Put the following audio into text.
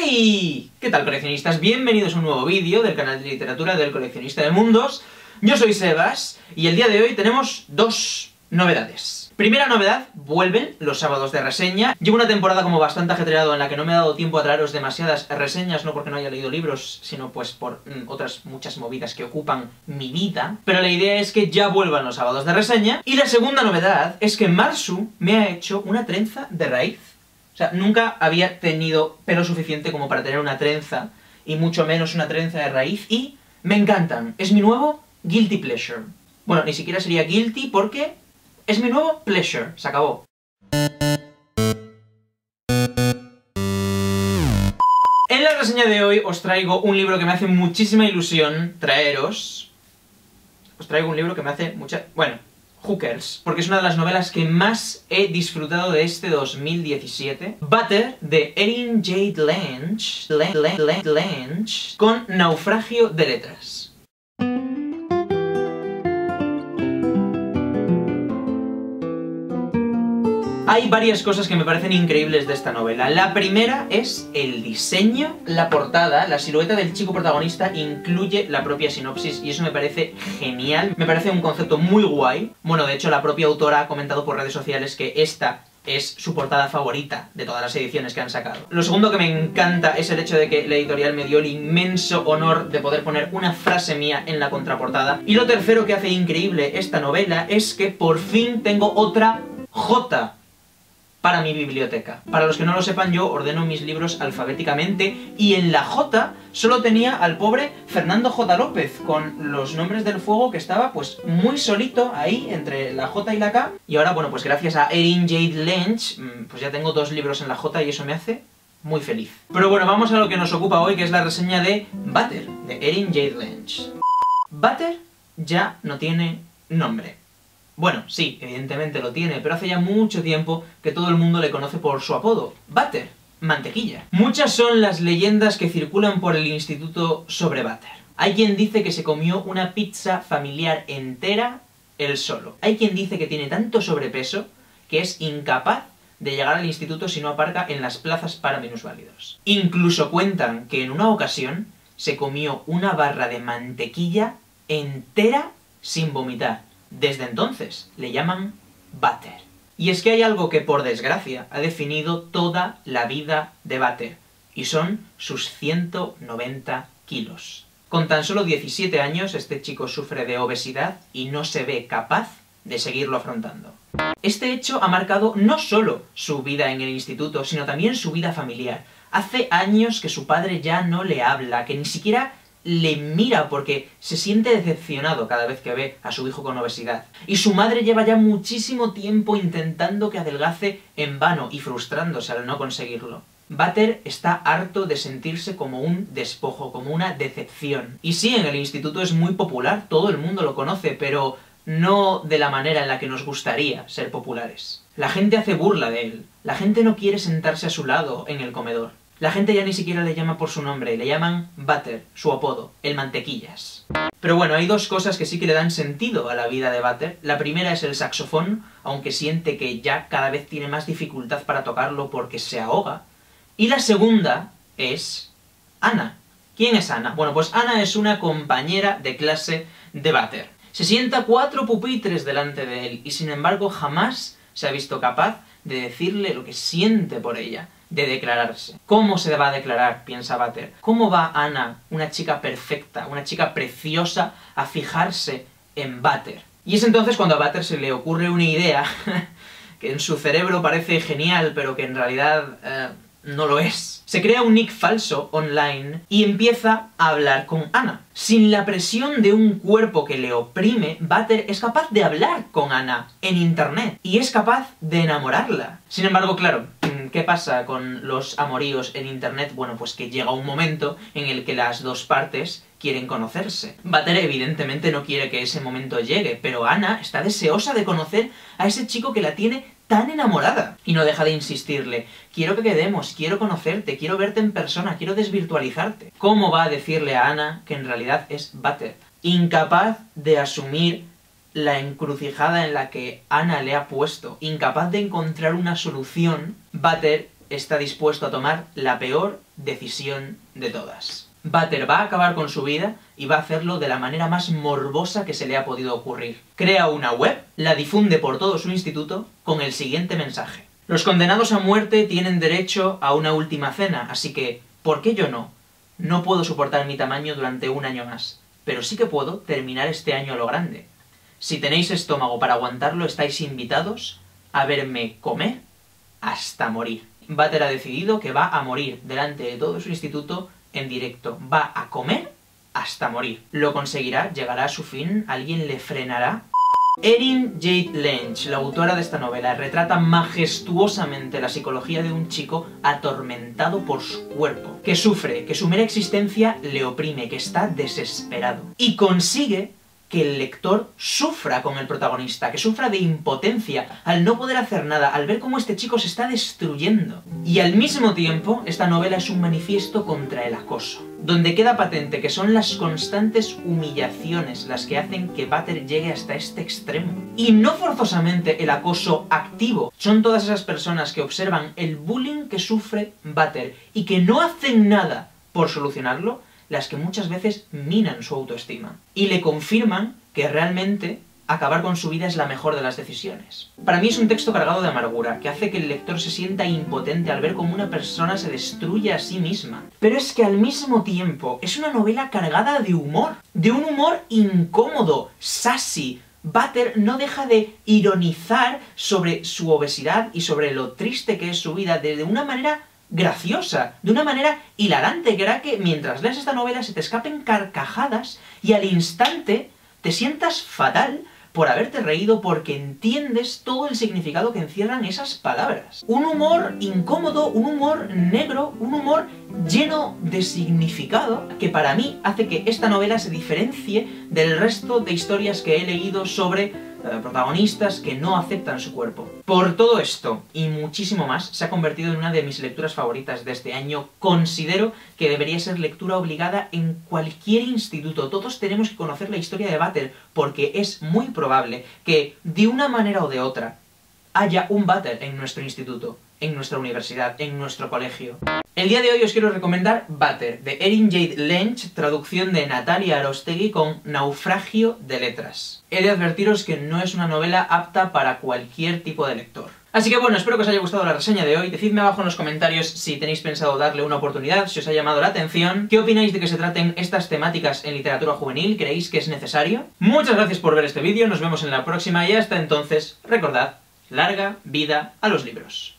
¡Hey! ¿Qué tal, coleccionistas? Bienvenidos a un nuevo vídeo del canal de literatura del coleccionista de mundos. Yo soy Sebas, y el día de hoy tenemos dos novedades. Primera novedad, vuelven los sábados de reseña. Llevo una temporada como bastante ajetreado en la que no me ha dado tiempo a traeros demasiadas reseñas, no porque no haya leído libros, sino pues por otras muchas movidas que ocupan mi vida. Pero la idea es que ya vuelvan los sábados de reseña. Y la segunda novedad es que Marsu me ha hecho una trenza de raíz. O sea, nunca había tenido pelo suficiente como para tener una trenza, y mucho menos una trenza de raíz, y me encantan. Es mi nuevo guilty pleasure. Bueno, ni siquiera sería guilty porque es mi nuevo pleasure. Se acabó. En la reseña de hoy os traigo un libro que me hace muchísima ilusión traeros. Os traigo un libro que me hace mucha... bueno, Hookers, porque es una de las novelas que más he disfrutado de este 2017. Butter, de Erin Jade Lange, con Naufragio de letras. Hay varias cosas que me parecen increíbles de esta novela. La primera es el diseño. La portada, la silueta del chico protagonista incluye la propia sinopsis y eso me parece genial. Me parece un concepto muy guay. Bueno, de hecho la propia autora ha comentado por redes sociales que esta es su portada favorita de todas las ediciones que han sacado. Lo segundo que me encanta es el hecho de que la editorial me dio el inmenso honor de poder poner una frase mía en la contraportada. Y lo tercero que hace increíble esta novela es que por fin tengo otra J para mi biblioteca. Para los que no lo sepan, yo ordeno mis libros alfabéticamente y en la J solo tenía al pobre Fernando J. López con los nombres del fuego, que estaba pues muy solito ahí entre la J y la K. Y ahora, bueno, pues gracias a Erin Jade Lange, pues ya tengo dos libros en la J y eso me hace muy feliz. Pero bueno, vamos a lo que nos ocupa hoy, que es la reseña de Butter, de Erin Jade Lange. Butter ya no tiene nombre. Bueno, sí, evidentemente lo tiene, pero hace ya mucho tiempo que todo el mundo le conoce por su apodo, Butter, mantequilla. Muchas son las leyendas que circulan por el instituto sobre Butter. Hay quien dice que se comió una pizza familiar entera él solo. Hay quien dice que tiene tanto sobrepeso que es incapaz de llegar al instituto si no aparca en las plazas para minusválidos. Incluso cuentan que en una ocasión se comió una barra de mantequilla entera sin vomitar. Desde entonces le llaman Butter. Y es que hay algo que, por desgracia, ha definido toda la vida de Butter, y son sus 190 kilos. Con tan solo 17 años, este chico sufre de obesidad y no se ve capaz de seguirlo afrontando. Este hecho ha marcado no solo su vida en el instituto, sino también su vida familiar. Hace años que su padre ya no le habla, que ni siquiera le mira porque se siente decepcionado cada vez que ve a su hijo con obesidad. Y su madre lleva ya muchísimo tiempo intentando que adelgace en vano y frustrándose al no conseguirlo. Butter está harto de sentirse como un despojo, como una decepción. Y sí, en el instituto es muy popular, todo el mundo lo conoce, pero no de la manera en la que nos gustaría ser populares. La gente hace burla de él, la gente no quiere sentarse a su lado en el comedor. La gente ya ni siquiera le llama por su nombre, le llaman Butter, su apodo, el mantequillas. Pero bueno, hay dos cosas que sí que le dan sentido a la vida de Butter. La primera es el saxofón, aunque siente que ya cada vez tiene más dificultad para tocarlo porque se ahoga. Y la segunda es Anna. ¿Quién es Anna? Bueno, pues Anna es una compañera de clase de Butter. Se sienta 4 pupitres delante de él y sin embargo jamás se ha visto capaz de decirle lo que siente por ella, de declararse. ¿Cómo se va a declarar?, piensa Butter. ¿Cómo va Anna, una chica perfecta, una chica preciosa, a fijarse en Butter? Y es entonces cuando a Butter se le ocurre una idea que en su cerebro parece genial, pero que en realidad no lo es. Se crea un nick falso online y empieza a hablar con Anna. Sin la presión de un cuerpo que le oprime, Butter es capaz de hablar con Anna en internet y es capaz de enamorarla. Sin embargo, claro, ¿qué pasa con los amoríos en internet? Bueno, pues que llega un momento en el que las dos partes quieren conocerse. Butter evidentemente no quiere que ese momento llegue, pero Anna está deseosa de conocer a ese chico que la tiene tan enamorada. Y no deja de insistirle, quiero que quedemos, quiero conocerte, quiero verte en persona, quiero desvirtualizarte. ¿Cómo va a decirle a Anna que en realidad es Butter? Incapaz de asumir la encrucijada en la que Anna le ha puesto, incapaz de encontrar una solución, Butter está dispuesto a tomar la peor decisión de todas. Butter va a acabar con su vida y va a hacerlo de la manera más morbosa que se le ha podido ocurrir. Crea una web, la difunde por todo su instituto con el siguiente mensaje: los condenados a muerte tienen derecho a una última cena, así que, ¿por qué yo no? No puedo soportar mi tamaño durante un año más, pero sí que puedo terminar este año a lo grande. Si tenéis estómago para aguantarlo, estáis invitados a verme comer hasta morir. Butter ha decidido que va a morir delante de todo su instituto en directo. Va a comer hasta morir. ¿Lo conseguirá? ¿Llegará a su fin? ¿Alguien le frenará? Erin Jade Lange, la autora de esta novela, retrata majestuosamente la psicología de un chico atormentado por su cuerpo, que sufre, que su mera existencia le oprime, que está desesperado. Y consigue que el lector sufra con el protagonista, que sufra de impotencia al no poder hacer nada, al ver cómo este chico se está destruyendo. Y al mismo tiempo, esta novela es un manifiesto contra el acoso, donde queda patente que son las constantes humillaciones las que hacen que Butter llegue hasta este extremo. Y no forzosamente el acoso activo, son todas esas personas que observan el bullying que sufre Butter y que no hacen nada por solucionarlo, las que muchas veces minan su autoestima y le confirman que realmente acabar con su vida es la mejor de las decisiones. Para mí es un texto cargado de amargura, que hace que el lector se sienta impotente al ver cómo una persona se destruye a sí misma. Pero es que al mismo tiempo es una novela cargada de un humor incómodo, sassy. Butter no deja de ironizar sobre su obesidad y sobre lo triste que es su vida de una manera graciosa, de una manera hilarante, que hará que mientras leas esta novela se te escapen carcajadas y al instante te sientas fatal por haberte reído porque entiendes todo el significado que encierran esas palabras. Un humor incómodo, un humor negro, un humor lleno de significado que para mí hace que esta novela se diferencie del resto de historias que he leído sobre protagonistas que no aceptan su cuerpo. Por todo esto y muchísimo más, se ha convertido en una de mis lecturas favoritas de este año. Considero que debería ser lectura obligada en cualquier instituto. Todos tenemos que conocer la historia de Butter, porque es muy probable que, de una manera o de otra, haya un Butter en nuestro instituto, en nuestra universidad, en nuestro colegio. El día de hoy os quiero recomendar Butter, de Erin Jade Lange, traducción de Natalia Arostegui con Naufragio de letras. He de advertiros que no es una novela apta para cualquier tipo de lector. Así que bueno, espero que os haya gustado la reseña de hoy. Decidme abajo en los comentarios si tenéis pensado darle una oportunidad, si os ha llamado la atención. ¿Qué opináis de que se traten estas temáticas en literatura juvenil? ¿Creéis que es necesario? Muchas gracias por ver este vídeo, nos vemos en la próxima y hasta entonces, recordad, larga vida a los libros.